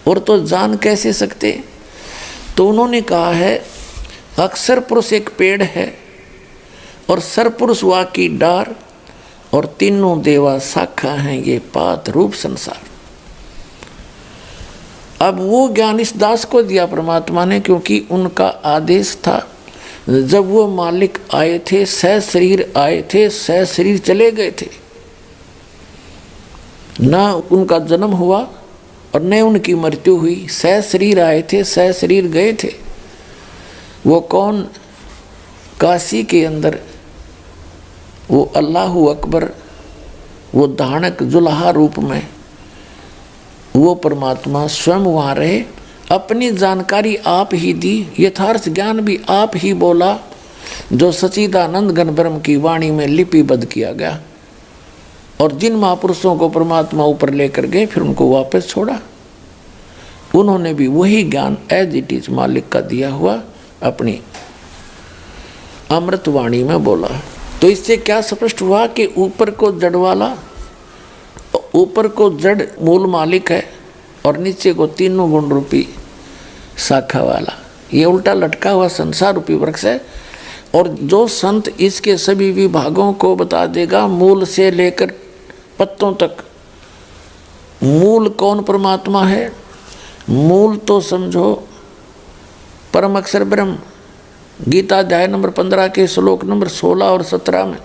और तो जान कैसे सकते। तो उन्होंने कहा है अक्षर पुरुष एक पेड़ है, और सरपुरुष वा की डार, और तीनों देवा शाखा हैं ये पात रूप संसार। अब वो ज्ञान इस दास को दिया परमात्मा ने, क्योंकि उनका आदेश था। जब वो मालिक आए थे, सशरीर आए थे, सशरीर चले गए थे, ना उनका जन्म हुआ और न उनकी मृत्यु हुई, सशरीर आए थे, सशरीर गए थे। वो कौन? काशी के अंदर वो अल्लाहु अकबर, वो धानक जुल्हा रूप में वो परमात्मा स्वयं वहाँ रहे, अपनी जानकारी आप ही दी, यथार्थ ज्ञान भी आप ही बोला, जो सच्चिदानंद घन ब्रह्म की वाणी में लिपिबद्ध किया गया। और जिन महापुरुषों को परमात्मा ऊपर लेकर गए, फिर उनको वापस छोड़ा। उन्होंने भी वही ज्ञान एज इट इज मालिक का दिया हुआ अपनी अमृत वाणी में बोला। तो इससे क्या स्पष्ट हुआ कि ऊपर को जड़ वाला, ऊपर को जड़ मूल मालिक है, और नीचे को तीनों गुण रूपी शाखा वाला, ये उल्टा लटका हुआ संसार रूपी वृक्ष है। और जो संत इसके सभी विभागों को बता देगा, मूल से लेकर पत्तों तक। मूल कौन परमात्मा है? मूल तो समझो परम अक्षर ब्रह्म। गीता अध्याय नंबर 15 के श्लोक नंबर 16 और 17 में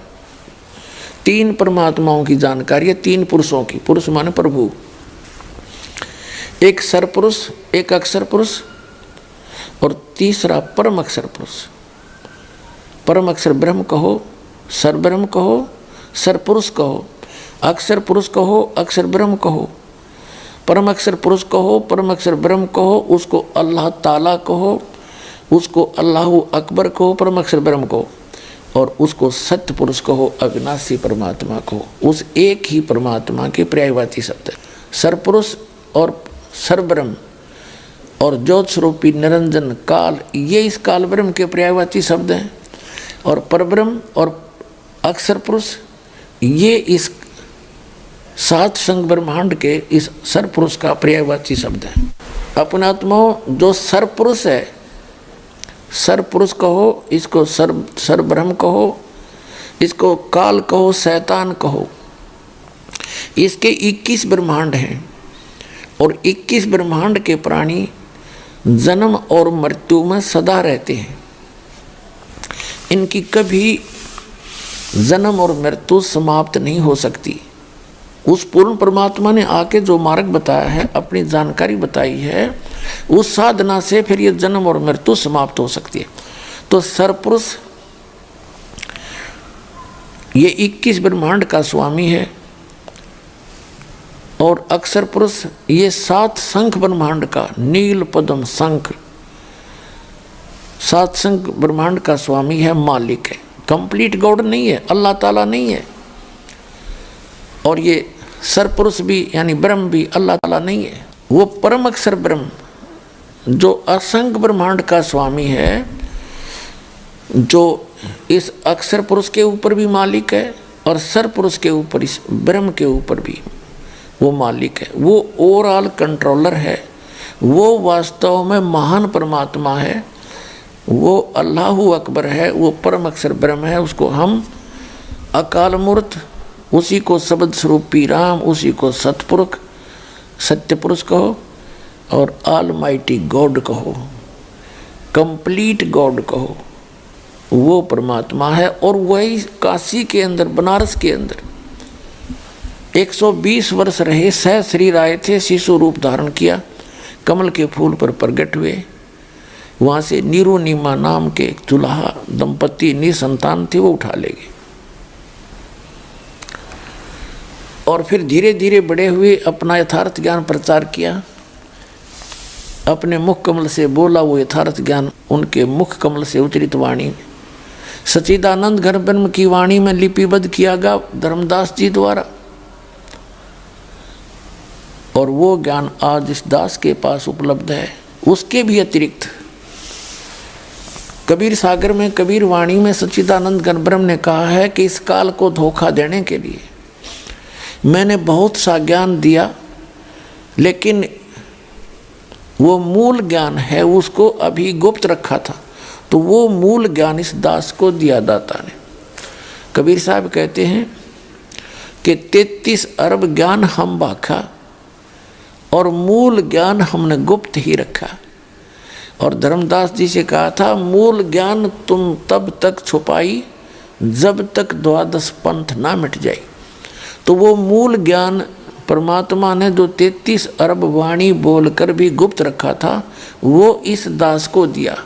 3 परमात्माओं की जानकारी है, 3 पुरुषों की। पुरुष माने प्रभु, एक सरपुरुष, एक अक्षर पुरुष, और तीसरा परम अक्षर पुरुष। परम अक्षर ब्रह्म कहो, सर ब्रह्म कहो, सर पुरुष कहो, अक्षर पुरुष कहो, अक्षर ब्रह्म कहो, परम अक्षर पुरुष कहो, परम अक्षर ब्रह्म कहो, उसको अल्लाह ताला कहो, उसको अल्लाहु अकबर कहो, परम अक्षर ब्रह्म कहो, और उसको सत्य पुरुष कहो, अविनाशी परमात्मा कहो। उस एक ही परमात्मा के पर्यायवाची शब्द है सरपुरुष और सरब्रह्म, और ज्योत स्वरूपी निरंजन काल, ये इस काल ब्रह्म के पर्यायवाची शब्द हैं। और परब्रह्म और अक्षर पुरुष ये इस 7 संग ब्रह्मांड के इस सरपुरुष का पर्यायवाची शब्द है। अपनात्माओं, जो सरपुरुष है, सरपुरुष कहो, इसको सरब्रह्म कहो, इसको काल कहो, शैतान कहो। इसके 21 ब्रह्मांड हैं, और 21 ब्रह्मांड के प्राणी जन्म और मृत्यु में सदा रहते हैं। इनकी कभी जन्म और मृत्यु समाप्त नहीं हो सकती। उस पूर्ण परमात्मा ने आके जो मार्ग बताया है, अपनी जानकारी बताई है, उस साधना से फिर ये जन्म और मृत्यु समाप्त हो सकती है। तो सरपुरुष ये 21 ब्रह्मांड का स्वामी है, और अक्षर पुरुष ये 7 शंख ब्रह्मांड का, नील पद्म शंख, 7 शंख ब्रह्मांड का स्वामी है, मालिक है। कंप्लीट गॉड नहीं है, अल्लाह ताला नहीं है। और ये सरपुरुष भी यानी ब्रह्म भी अल्लाह ताला नहीं है। वो परम अक्षर ब्रह्म जो असंख्य ब्रह्मांड का स्वामी है, जो इस अक्षर पुरुष के ऊपर भी मालिक है, और सर पुरुष के ऊपर, इस ब्रह्म के ऊपर भी वो मालिक है। वो ओवरऑल कंट्रोलर है, वो वास्तव में महान परमात्मा है, वो अल्लाहु अकबर है, वो परम अक्षर ब्रह्म है। उसको हम अकाल मूर्त, उसी को शब्द स्वरूप पी राम, उसी को सतपुरुष सत्य पुरुष कहो और ऑलमाइटी गॉड कहो, कंप्लीट गॉड कहो। वो परमात्मा है। और वही काशी के अंदर, बनारस के अंदर 120 वर्ष रहे, सह शरीर आए थे, शिशु रूप धारण किया, कमल के फूल पर प्रकट हुए। वहाँ से नीरू नीमा नाम के दुल्हा दंपति निसंतान थे, वो उठा ले गए। और फिर धीरे धीरे बड़े हुए, अपना यथार्थ ज्ञान प्रचार किया, अपने मुख कमल से बोला वो यथार्थ ज्ञान उनके मुख कमल से उच्चरित वाणी सच्चिदानंद घन ब्रह्म की वाणी में लिपिबद्ध किया गया धर्मदास जी द्वारा। और वो ज्ञान आज इस दास के पास उपलब्ध है। उसके भी अतिरिक्त कबीर सागर में, कबीर वाणी में सच्चिदानंद घन ब्रह्म ने कहा है कि इस काल को धोखा देने के लिए मैंने बहुत सा ज्ञान दिया, लेकिन वो मूल ज्ञान है उसको अभी गुप्त रखा था, तो वो मूल ज्ञान इस दास को दिया दाता ने। कबीर साहब कहते हैं कि 33 अरब ज्ञान हम बाखा और मूल ज्ञान हमने गुप्त ही रखा। और धर्मदास जी से कहा था, मूल ज्ञान तुम तब तक छुपाई जब तक 12 पंथ ना मिट जाए। तो वो मूल ज्ञान परमात्मा ने जो 33 अरब वाणी बोलकर भी गुप्त रखा था, वो इस दास को दिया।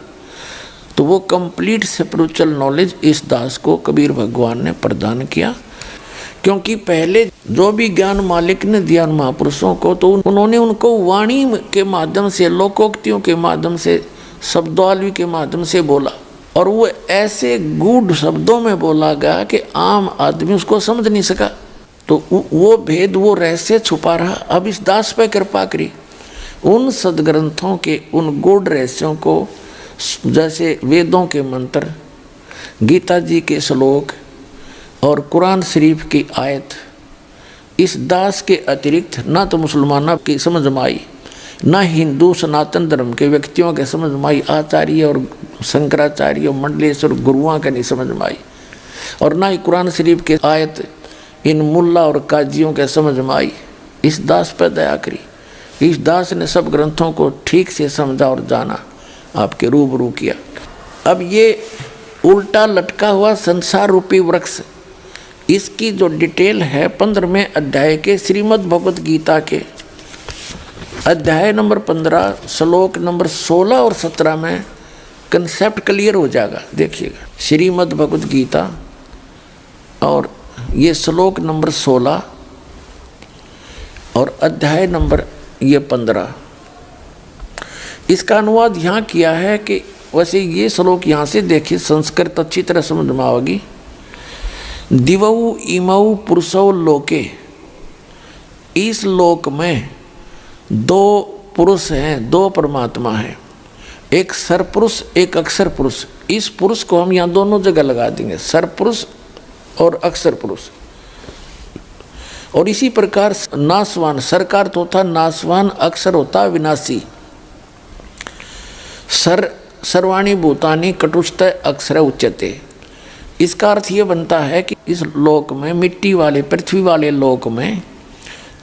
तो वो कंप्लीट स्पिरिचुअल नॉलेज इस दास को कबीर भगवान ने प्रदान किया। क्योंकि पहले जो भी ज्ञान मालिक ने दिया उन महापुरुषों को, तो उन्होंने उनको वाणी के माध्यम से, लोकोक्तियों के माध्यम से, शब्दावली के माध्यम से बोला। और वो ऐसे गूढ़ शब्दों में बोला गया कि आम आदमी उसको समझ नहीं सका। तो वो भेद, वो रहस्य छुपा रहा। अब इस दास पे कृपा करी, उन सदग्रंथों के उन गूढ़ रहस्यों को, जैसे वेदों के मंत्र, गीता जी के श्लोक और कुरान शरीफ की आयत, इस दास के अतिरिक्त ना तो मुसलमानों की समझ में आई, ना हिंदू सनातन धर्म के व्यक्तियों के समझ में आई, आचार्य और शंकराचार्य और मंडलेश्वर गुरुओं के नहीं समझ में आई, और ना ही कुरान शरीफ के आयत इन मुल्ला और काजियों के समझ में आई। इस दास पर दया करी। इस दास ने सब ग्रंथों को ठीक से समझा और जाना, आपके रूबरू किया। अब ये उल्टा लटका हुआ संसार रूपी वृक्ष, इसकी जो डिटेल है 15वें अध्याय के श्रीमद् भगवत गीता के अध्याय नंबर 15 श्लोक नंबर 16 और 17 में कंसेप्ट क्लियर हो जाएगा। देखिएगा, श्रीमद् भगवत गीता और ये श्लोक नंबर 16 और अध्याय नंबर ये 15। इसका अनुवाद यहाँ किया है कि वैसे ये श्लोक यहाँ से देखिए, संस्कृत अच्छी तरह समझ में आएगी। दिवौ इमौ पुरुषौ लोके, इस लोक में 2 पुरुष हैं, 2 परमात्मा हैं, एक सरपुरुष एक अक्षर पुरुष। इस पुरुष को हम यहाँ दोनों जगह लगा देंगे, सरपुरुष और अक्षर पुरुष। और इसी प्रकार नासवान, सर का अर्थ होता नासवान, अक्षर होता विनाशी। सर्वाणी भूतानि कटुष्ट अक्षर उच्यते। इसका अर्थ ये बनता है कि इस लोक में, मिट्टी वाले पृथ्वी वाले लोक में,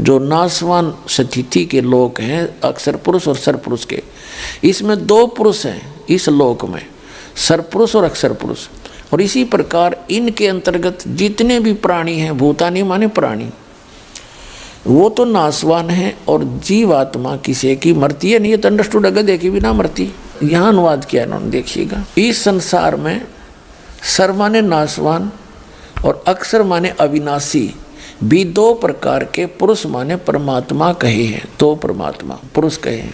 जो नासवान स्थिति के लोक हैं अक्षर पुरुष और सरपुरुष के, इसमें 2 पुरुष हैं इस लोक में, सरपुरुष और अक्षर पुरुष। और इसी प्रकार इनके अंतर्गत जितने भी प्राणी हैं, भूतानी माने प्राणी, वो तो नासवान है। और जीवात्मा किसी की मरती है नहीं, ये तो अंडरस्टूड, अगर देखी भी ना मरती। यहाँ अनुवाद किया इन्होंने, देखिएगा। इस संसार में सर माने नासवान और अक्षर माने अविनाशी भी 2 प्रकार के पुरुष माने परमात्मा कहे हैं, 2 परमात्मा पुरुष कहे हैं।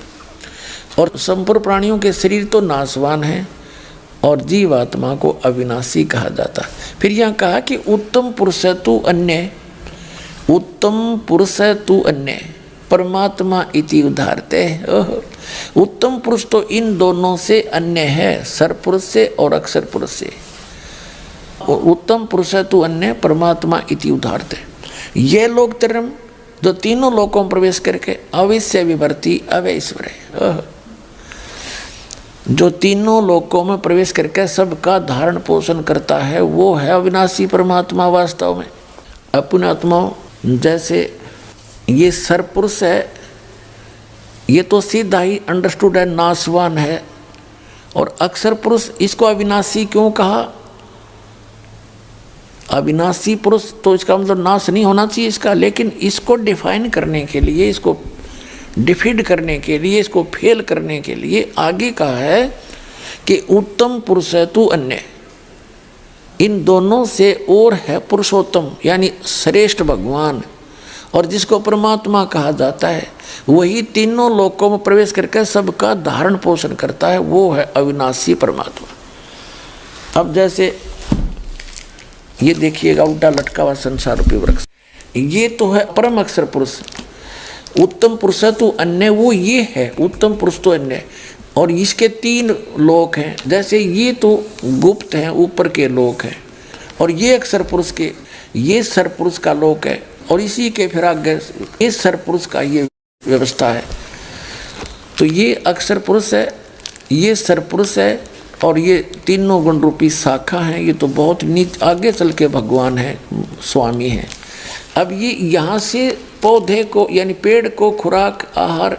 और संपूर्ण प्राणियों के शरीर तो नासवान है और जीवात्मा को अविनाशी कहा जाता। फिर यहाँ कहा कि उत्तम पुरुष है तू अन्य, उत्तम पुरुष है तू अन्य परमात्मा इति उदाहरते। उत्तम पुरुष तो इन दोनों से अन्य है, सरपुरुष से और अक्षर पुरुष से। उत्तम पुरुष है तू अन्य परमात्मा इति उदाहरते। ये लोग तरम जो तीनों लोकों में प्रवेश करके अविश्य विभर्ति अवैश्वर्य, जो तीनों लोकों में प्रवेश करके सबका धारण पोषण करता है, वो है अविनाशी परमात्मा। वास्तव में अपने आत्माओं, जैसे ये सरपुरुष है, ये तो सीधा ही अंडरस्टूड है, नाशवान है। और अक्षर पुरुष, इसको अविनाशी क्यों कहा? अविनाशी पुरुष तो इसका मतलब नाश नहीं होना चाहिए इसका, लेकिन इसको डिफाइन करने के लिए, इसको डिफीड करने के लिए, इसको फेल करने के लिए आगे कहा है कि उत्तम पुरुष है तू अन्य। इन दोनों से और है पुरुषोत्तम, यानी श्रेष्ठ भगवान, और जिसको परमात्मा कहा जाता है, वही तीनों लोकों में प्रवेश करके सबका धारण पोषण करता है, वो है अविनाशी परमात्मा। अब जैसे ये देखिएगा, उल्टा लटका हुआ संसार रूपी वृक्ष, ये तो है परम अक्षर पुरुष। उत्तम पुरुष है तो अन्य, वो ये है उत्तम पुरुष तो अन्य। और इसके तीन लोक हैं, जैसे ये तो गुप्त हैं, ऊपर के लोक हैं, और ये अक्षर पुरुष के, ये सरपुरुष का लोक है, और इसी के फिर आगे इस सरपुरुष का ये व्यवस्था है। तो ये अक्षर पुरुष है, ये सरपुरुष है, और ये तीनों गुण रूपी शाखा हैं। ये तो बहुत नीच आगे चल के भगवान हैं, स्वामी हैं। अब ये यहाँ से पौधे को, यानी पेड़ को खुराक, आहार,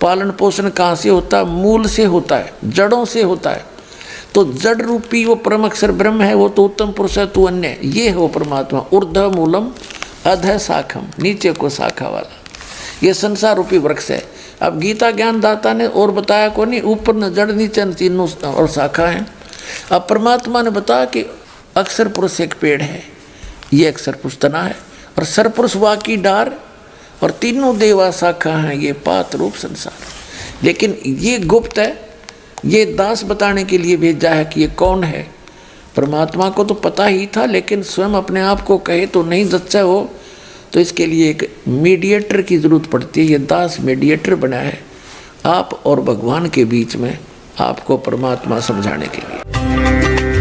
पालन पोषण कहाँ से होता है? मूल से होता है, जड़ों से होता है। तो जड़ रूपी वो परम अक्षर ब्रह्म है, वो तो उत्तम पुरुष है, तो अन्य ये है वो परमात्मा। ऊर्ध्व मूलम अधः शाखम, नीचे को शाखा वाला, ये संसार रूपी वृक्ष है। अब गीता ज्ञान दाता ने और बताया को नहीं, ऊपर न जड़ नीचे न तीनों और शाखा हैं। अब परमात्मा ने बताया कि अक्षर पुरुष एक पेड़ है, ये अक्षर पुरुष तना है, और सरपुरुष वाकी डार, और तीनों देवा शाखा हैं, ये पात रूप संसार। लेकिन ये गुप्त है, ये दास बताने के लिए भेजा है कि ये कौन है। परमात्मा को तो पता ही था, लेकिन स्वयं अपने आप को कहे तो नहीं जच्चा हो, तो इसके लिए एक मीडिएटर की ज़रूरत पड़ती है। ये दास मीडिएटर बना है आप और भगवान के बीच में, आपको परमात्मा समझाने के लिए।